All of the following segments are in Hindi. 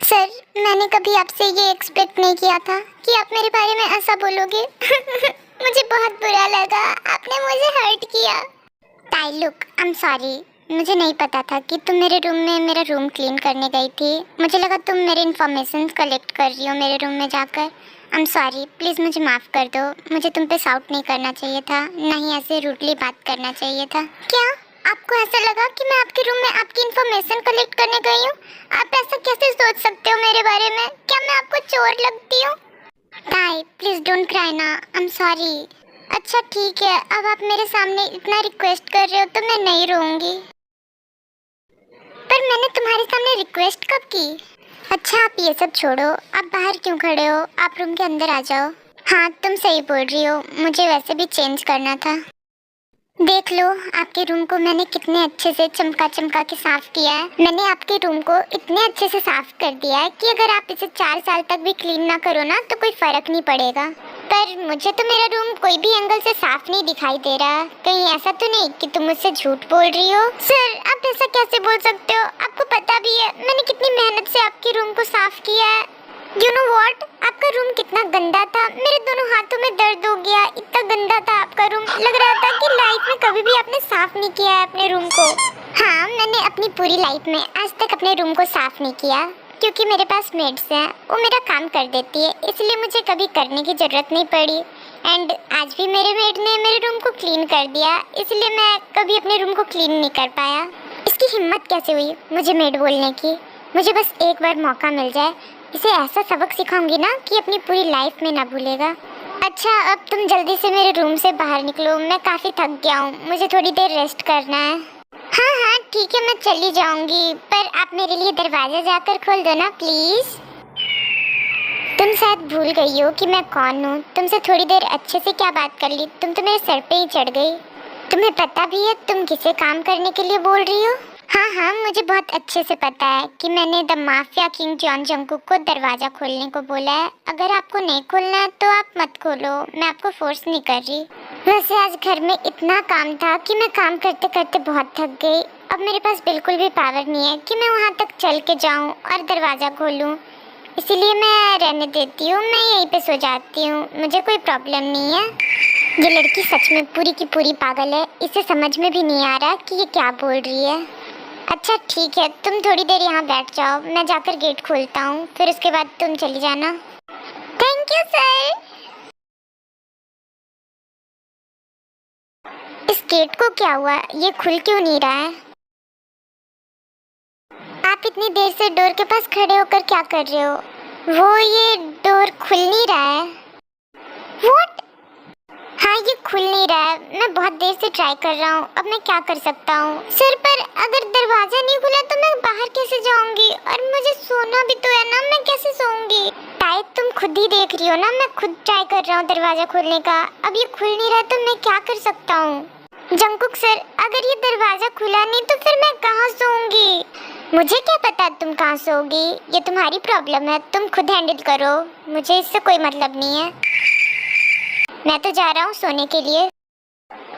सर, मैंने कभी आपसे ये एक्सपेक्ट नहीं किया था कि आप मेरे बारे में ऐसा बोलोगे। मुझे बहुत बुरा लगा, आपने मुझे हर्ट किया। ताई लुक, आई एम सॉरी। मुझे नहीं पता था कि तुम मेरे रूम में मेरा रूम क्लीन करने गई थी। मुझे लगा तुम मेरे इन्फॉर्मेशन कलेक्ट कर रही हो मेरे रूम में जाकर। आई एम सॉरी, प्लीज़ मुझे माफ़ कर दो। मुझे तुम पे शाउट नहीं करना चाहिए था, नहीं ऐसे रूडली बात करना चाहिए था। क्या आपको ऐसा लगा कि मैं आपके रूम में आपकी इन्फॉर्मेशन कलेक्ट करने गई हूँ? आप ऐसा कैसे सोच सकते हो मेरे बारे में? क्या मैं आपको चोर लगती हूँ? ताई प्लीज़ डोंट क्राई ना, आई एम सॉरी। अच्छा ठीक है, अब आप मेरे सामने इतना रिक्वेस्ट कर रहे हो तो मैं नहीं रोऊंगी। पर मैंने तुम्हारे सामने रिक्वेस्ट कब की? अच्छा आप ये सब छोड़ो, आप बाहर क्यों खड़े हो? आप रूम के अंदर आ जाओ। हाँ तुम सही बोल रही हो, मुझे वैसे भी चेंज करना था। देख लो, आपके रूम को मैंने कितने अच्छे से चमका चमका के साफ किया है। मैंने आपके रूम को इतने अच्छे से साफ कर दिया है कि अगर आप इसे 4 साल तक भी क्लीन ना करो ना तो कोई फर्क नहीं पड़ेगा। पर मुझे तो मेरा रूम कोई भी एंगल से साफ नहीं दिखाई दे रहा। कहीं ऐसा तो नहीं कि तुम मुझसे झूठ बोल रही हो? सर आप ऐसा कैसे बोल सकते हो? आपको पता भी है मैंने कितनी मेहनत से आपके रूम को साफ किया है। You know what? आपका रूम कितना गंदा था, मेरे दोनों हाथों में दर्द हो गया। इतना गंदा था आपका रूम, लग रहा था कि लाइफ में कभी भी आपने साफ नहीं किया है अपने रूम को। हाँ, मैंने अपनी पूरी लाइफ में आज तक अपने रूम को साफ नहीं किया, क्योंकि मेरे पास मेड्स हैं, वो मेरा काम कर देती है, इसलिए मुझे कभी करने की जरूरत नहीं पड़ी। एंड आज भी मेरे मेड ने मेरे रूम को क्लीन कर दिया, इसलिए मैं कभी अपने रूम को क्लीन नहीं कर पाया। इसकी हिम्मत कैसे हुई मुझे मेड बोलने की? मुझे बस एक बार मौका मिल जाए, इसे ऐसा सबक सिखाऊंगी ना कि अपनी पूरी लाइफ में ना भूलेगा। अच्छा अब तुम जल्दी से मेरे रूम से बाहर निकलो, मैं काफ़ी थक गया हूँ, मुझे थोड़ी देर रेस्ट करना है। हाँ हाँ ठीक है, मैं चली जाऊंगी, पर आप मेरे लिए दरवाज़ा जाकर खोल दो ना प्लीज़। तुम शायद भूल गई हो कि मैं कौन हूँ। तुमसे थोड़ी देर अच्छे से क्या बात कर ली, तुम तो मेरे सर पे ही चढ़ गई। तुम्हें पता भी है तुम किसे काम करने के लिए बोल रही हो? हाँ हाँ मुझे बहुत अच्छे से पता है कि मैंने the mafia king John Jungkook को दरवाज़ा खोलने को बोला है। अगर आपको नहीं खोलना है तो आप मत खोलो, मैं आपको फोर्स नहीं कर रही। वैसे आज घर में इतना काम था कि मैं काम करते करते बहुत थक गई। अब मेरे पास बिल्कुल भी पावर नहीं है कि मैं वहाँ तक चल के जाऊँ और दरवाज़ा खोलूँ, इसीलिए मैं रहने देती हूँ, मैं यहीं पे सो जाती हूँ, मुझे कोई प्रॉब्लम नहीं है। ये लड़की सच में पूरी की पूरी पागल है, इसे समझ में भी नहीं आ रहा कि ये क्या बोल रही है। अच्छा ठीक है, तुम थोड़ी देर यहाँ बैठ जाओ, मैं जाकर गेट खोलता हूँ, फिर उसके बाद तुम चली जाना। Thank you sir. इस गेट को क्या हुआ, ये खुल क्यों नहीं रहा है? आप इतनी देर से डोर के पास खड़े होकर क्या कर रहे हो? वो ये डोर खुल नहीं रहा है। व्हाट? हाँ ये खुल नहीं रहा है, मैं बहुत देर से ट्राई कर रहा हूँ, अब मैं क्या कर सकता हूँ? सर पर अगर दरवाजा नहीं खुला तो मैं बाहर कैसे जाऊंगी? और मुझे सोना भी तो है ना, मैं कैसे सोऊंगी? शायद तुम खुद ही देख रही हो ना, मैं खुद ट्राई कर रहा हूँ दरवाजा खोलने का, अब ये खुल नहीं रहा तो मैं क्या कर सकता हूँ? जंगकुक सर अगर ये दरवाजा खुला नहीं तो फिर मैं कहाँ सोऊंगी? मुझे क्या पता तुम कहाँ सोओगी, ये तुम्हारी प्रॉब्लम है, तुम खुद हैंडल करो, मुझे इससे कोई मतलब नहीं है। मैं तो जा रहा हूँ सोने के लिए।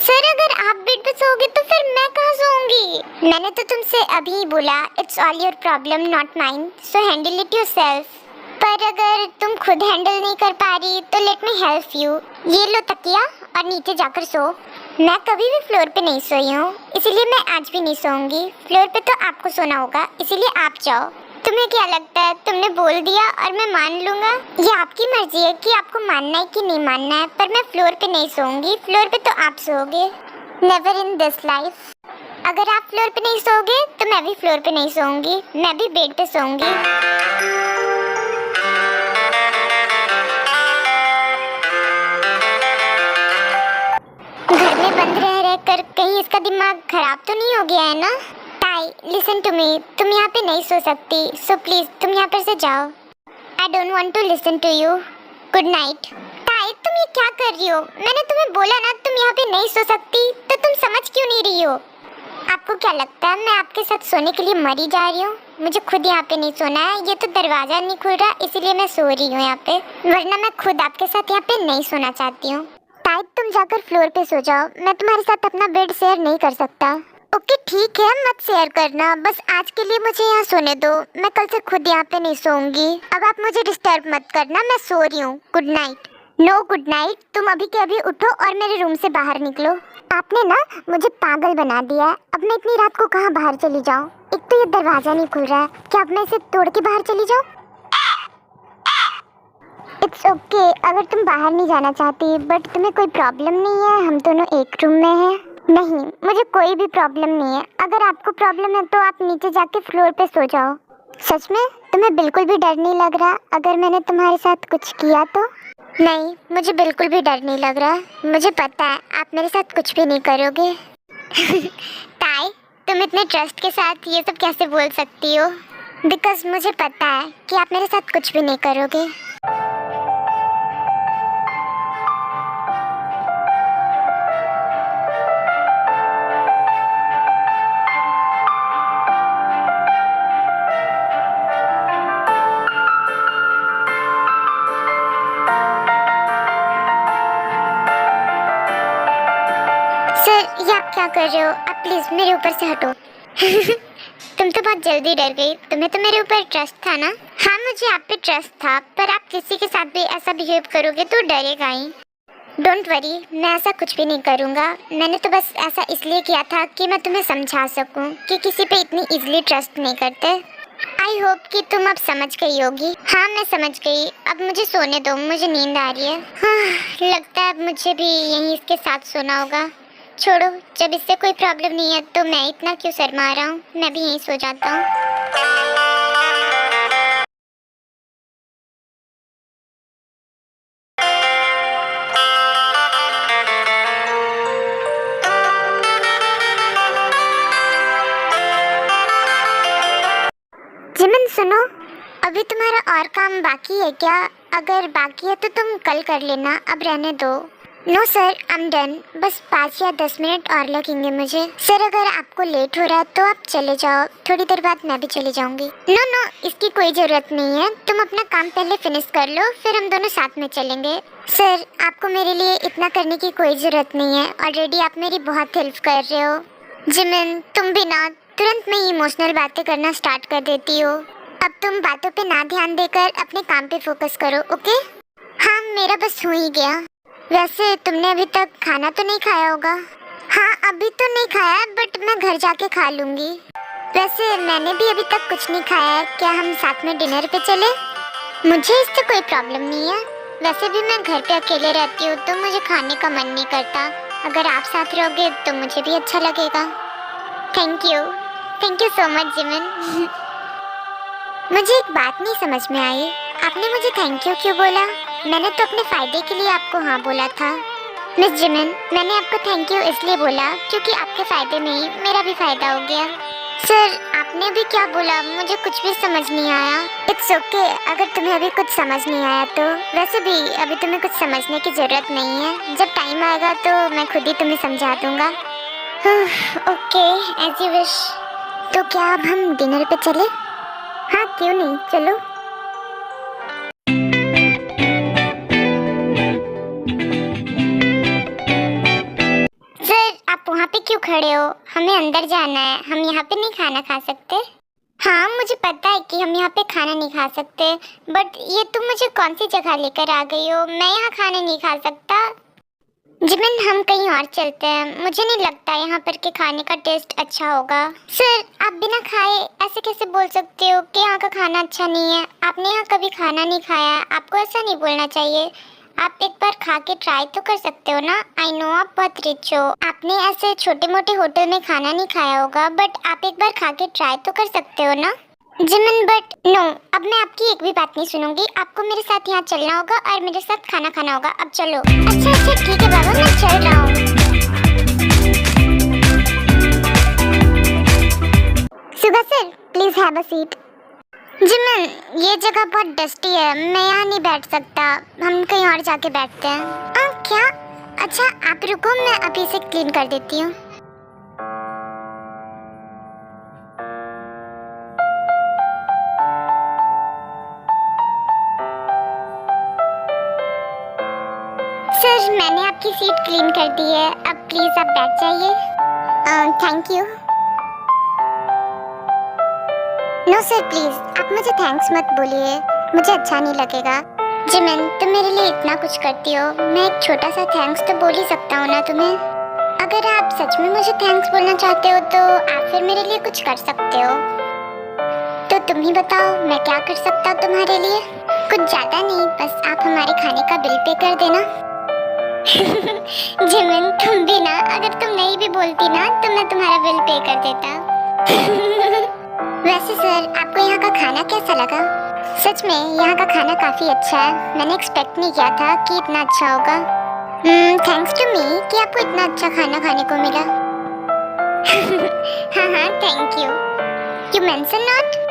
सर अगर आप बेड पे सोओगे तो फिर मैं कहाँ सोऊंगी? मैंने तो तुमसे अभी ही बोला it's all your problem not mine, so handle it yourself. पर अगर तुम खुद हैंडल नहीं कर पा रही तो लेट मी हेल्प यू। ये लो तकिया और नीचे जाकर सो। मैं कभी भी फ्लोर पे नहीं सोई हूँ, इसीलिए मैं आज भी नहीं सोऊंगी। फ्लोर पे तो आपको सोना होगा, इसीलिए आप जाओ। तुम्हें क्या लगता है तुमने बोल दिया और मैं मान लूंगा? ये आपकी मर्जी है कि आपको मानना है कि नहीं मानना है, पर मैं फ्लोर पे नहीं सोऊंगी, फ्लोर पे तो आप सोओगे। Never in this life. अगर आप फ्लोर पे नहीं सोओगे तो मैं भी फ्लोर पे नहीं सोऊंगी, मैं भी बेड पे सोऊंगी। घर में बंद रह रह कर कहीं इसका दिमाग खराब तो नहीं हो गया है ना? ताई लिसन टू मी, तुम यहाँ पे नहीं सो सकती, सो प्लीज तुम यहाँ पर से जाओ। I don't want to listen to you. Good night. ताई तुम ये क्या कर रही हो? मैंने तुम्हें बोला ना तुम यहाँ पे नहीं सो सकती, तो तुम समझ क्यों नहीं रही हो? आपको क्या लगता है मैं आपके साथ सोने के लिए मरी जा रही हूँ? मुझे खुद यहाँ पे नहीं सोना है, ये तो दरवाजा नहीं खुल रहा इसीलिए मैं सो रही हूँ यहाँ पे, वरना मैं खुद आपके साथ यहाँ पे नहीं सोना चाहती हूँ। ताई तुम जाकर फ्लोर पे सो जाओ, मैं तुम्हारे साथ अपना बेड शेयर नहीं कर सकता। ओके ठीक है, मत शेयर करना, बस आज के लिए मुझे यहाँ सोने दो। मैं कल से खुद यहाँ पे नहीं सोऊंगी। अब आप मुझे डिस्टर्ब मत करना, मैं सो रही हूँ। Good night. No good night, तुम अभी के अभी उठो और मेरे रूम से बाहर निकलो। आपने ना मुझे पागल बना दिया है। अब मैं इतनी रात को कहाँ बाहर चली जाऊँ? एक तो ये दरवाजा नहीं खुल रहा है, क्या अब मैं इसे तोड़ के बाहर चली जाऊँ? इट्स ओके अगर तुम बाहर नहीं जाना चाहती, बट तुम्हें कोई प्रॉब्लम नहीं है? हम दोनों एक रूम में हैं। नहीं, मुझे कोई भी प्रॉब्लम नहीं है। अगर आपको प्रॉब्लम है तो आप नीचे जाके फ्लोर पे सो जाओ। सच में तुम्हें बिल्कुल भी डर नहीं लग रहा अगर मैंने तुम्हारे साथ कुछ किया तो? नहीं, मुझे बिल्कुल भी डर नहीं लग रहा। मुझे पता है आप मेरे साथ कुछ भी नहीं करोगे। ताई, तुम इतने ट्रस्ट के साथ ये सब कैसे बोल सकती हो? बिकॉज मुझे पता है कि आप मेरे साथ कुछ भी नहीं करोगे। सर, ये आप क्या कर रहे हो? आप प्लीज मेरे ऊपर से हटो। तुम तो बहुत जल्दी डर गई। तुम्हें तो मेरे ऊपर ट्रस्ट था ना? हाँ, मुझे आप पे ट्रस्ट था, पर आप किसी के साथ भी ऐसा बिहेव करोगे तो डरेगा ही। डोंट वरी, मैं ऐसा कुछ भी नहीं करूँगा। मैंने तो बस ऐसा इसलिए किया था कि मैं तुम्हें समझा सकूँ कि किसी पे इतनी इजीली ट्रस्ट नहीं करते। आई होप कि तुम अब समझ गई होगी। हाँ, मैं समझ गई। अब मुझे सोने दो, मुझे नींद आ रही है। हाँ, लगता है अब मुझे भी यहीं इसके साथ सोना होगा। छोड़ो, जब इससे कोई प्रॉब्लम नहीं है तो मैं इतना क्यों शर्मा रहा हूँ? मैं भी यहीं सो जाता हूँ। जिमन सुनो, अभी तुम्हारा और काम बाकी है क्या? अगर बाकी है तो तुम कल कर लेना, अब रहने दो। No sir, I am done. बस 5 या 10 मिनट और लगेंगे मुझे। सर, अगर आपको लेट हो रहा है तो आप चले जाओ, थोड़ी देर बाद मैं भी चली जाऊंगी। नो नो, इसकी कोई ज़रूरत नहीं है। तुम अपना काम पहले फिनिश कर लो, फिर हम दोनों साथ में चलेंगे। सर, आपको मेरे लिए इतना करने की कोई ज़रूरत नहीं है। ऑलरेडी आप मेरी बहुत हेल्प कर रहे हो। जिमिन, तुम भी ना तुरंत में इमोशनल बातें करना स्टार्ट कर देती हो। अब तुम बातों पे ना ध्यान देकर अपने काम पे फोकस करो, ओके? हाँ, मेरा बस हो ही गया। वैसे तुमने अभी तक खाना तो नहीं खाया होगा? हाँ, अभी तो नहीं खाया, बट मैं घर जाके खा लूँगी। वैसे मैंने भी अभी तक कुछ नहीं खाया है। क्या हम साथ में डिनर पे चले? मुझे इससे कोई प्रॉब्लम नहीं है। वैसे भी मैं घर पे अकेले रहती हूँ तो मुझे खाने का मन नहीं करता। अगर आप साथ रहोगे तो मुझे भी अच्छा लगेगा। Thank you so much Jimin. मुझे एक बात नहीं समझ में आई, आपने मुझे थैंक यू क्यों बोला? मैंने तो अपने फ़ायदे के लिए आपको हाँ बोला था। मिस जिमिन, मैंने आपको थैंक यू इसलिए बोला क्योंकि आपके फ़ायदे में ही मेरा भी फ़ायदा हो गया। सर, आपने भी क्या बोला? मुझे कुछ भी समझ नहीं आया। इट्स ओके अगर तुम्हें अभी कुछ समझ नहीं आया तो। वैसे भी अभी तुम्हें कुछ समझने की ज़रूरत नहीं है। जब टाइम आएगा तो मैं खुद ही तुम्हें समझा दूँगा। Okay, as you wish. तो क्या अब हम डिनर पे चले? हाँ, क्यों नहीं, चलो। सर, आप वहाँ पे क्यों खड़े हो? हमें अंदर जाना है, हम यहाँ पे नहीं खाना खा सकते। हाँ, मुझे पता है कि हम यहाँ पे खाना नहीं खा सकते, बट ये तुम मुझे कौन सी जगह लेकर आ गई हो? मैं यहाँ खाना नहीं खा सकता। जिमिन, हम कहीं और चलते हैं। मुझे नहीं लगता यहाँ पर के खाने का टेस्ट अच्छा होगा। सर, आप बिना खाए ऐसे कैसे बोल सकते हो कि यहाँ का खाना अच्छा नहीं है? आपने यहाँ कभी खाना नहीं खाया, आपको ऐसा नहीं बोलना चाहिए। आप एक बार खा के ट्राई तो कर सकते हो ना। आई नो आप बहुत रिच हो, आपने ऐसे छोटे मोटे होटल में खाना नहीं खाया होगा, बट आप एक बार खा के ट्राई तो कर सकते हो ना। जिमिन, बट नो, अब मैं आपकी एक भी बात नहीं सुनूंगी। आपको मेरे साथ यहाँ चलना होगा और मेरे साथ खाना खाना होगा। अब चलो। अच्छा ठीक है बाबा, मैं चल रहा हूँ। Suga sir, please have a seat. Jimin, ये जगह बहुत डस्टी है, मैं यहाँ नहीं बैठ सकता। हम कहीं और जाके बैठते हैं। क्या? अच्छा, आप रुको, मैं अभी से क्लीन कर देती हूँ। सर, मैंने आपकी सीट क्लीन कर दी है, अब प्लीज़ आप बैठ जाइए। Thank you. No sir please, आप मुझे थैंक्स मत बोलिए, मुझे अच्छा नहीं लगेगा। जिमिन, तुम मेरे लिए इतना कुछ करती हो, मैं एक छोटा सा थैंक्स तो बोल ही सकता हूँ ना तुम्हें। अगर आप सच में मुझे थैंक्स बोलना चाहते हो तो आप फिर मेरे लिए कुछ कर सकते हो। तो तुम ही बताओ, मैं क्या कर सकता हूँ तुम्हारे लिए? कुछ ज्यादा नहीं, बस आप हमारे खाने का बिल पे कर देना। जिमिन, तुम भी ना, अगर तुम नहीं भी बोलती ना तो मैं तुम्हारा बिल पे कर देता। वैसे सर, आपको यहाँ का खाना कैसा लगा? सच में यहाँ का खाना काफी अच्छा है, मैंने एक्सपेक्ट नहीं किया था कि इतना अच्छा होगा। थैंक्स टू मी कि आपको इतना अच्छा खाना खाने को मिला। हाँ हाँ, thank you. You mention not.